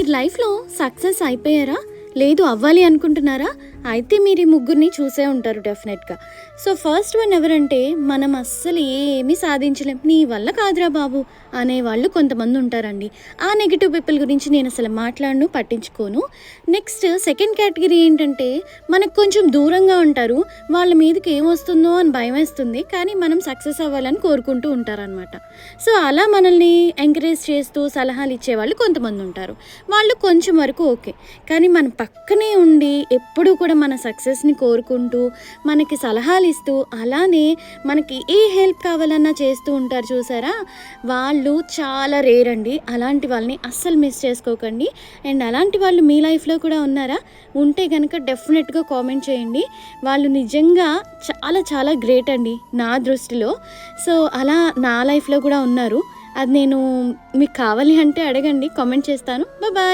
మీరు లైఫ్లో సక్సెస్ అయిపోయారా? లేదు అవ్వాలి అనుకుంటున్నారా? అయితే మీరు ఈ ముగ్గురిని చూసే ఉంటారు డెఫినెట్గా. సో ఫస్ట్ వన్ ఎవరంటే, మనం అస్సలు ఏమీ సాధించలేం, నీ వల్ల కాదురా బాబు అనేవాళ్ళు కొంతమంది ఉంటారండి. ఆ నెగిటివ్ పీపుల్ గురించి నేను అసలు మాట్లాడను, పట్టించుకోను. నెక్స్ట్ సెకండ్ కేటగిరీ ఏంటంటే, మనకు కొంచెం దూరంగా ఉంటారు, వాళ్ళ మీదకి ఏమొస్తుందో అని భయం వేస్తుంది, కానీ మనం సక్సెస్ అవ్వాలని కోరుకుంటూ ఉంటారనమాట. సో అలా మనల్ని ఎంకరేజ్ చేస్తూ సలహాలు ఇచ్చేవాళ్ళు కొంతమంది ఉంటారు. వాళ్ళు కొంచెం వరకు ఓకే, కానీ మన పక్కనే ఉండి ఎప్పుడూ కూడా మన సక్సెస్ని కోరుకుంటూ మనకి సలహాలు ఇస్తూ అలానే మనకి ఏ హెల్ప్ కావాలన్నా చేస్తూ ఉంటారు చూసారా, వాళ్ళు చాలా రేర్ అండి. అలాంటి వాళ్ళని అస్సలు మిస్ చేసుకోకండి. అండ్ అలాంటి వాళ్ళు మీ లైఫ్లో కూడా ఉన్నారా? ఉంటే కనుక డెఫినెట్గా కామెంట్ చేయండి. వాళ్ళు నిజంగా చాలా చాలా గ్రేట్ అండి నా దృష్టిలో. సో అలా నా లైఫ్లో కూడా ఉన్నారు. అది నేను మీకు కావాలి అంటే అడగండి, కామెంట్ చేస్తాను. బాయ్.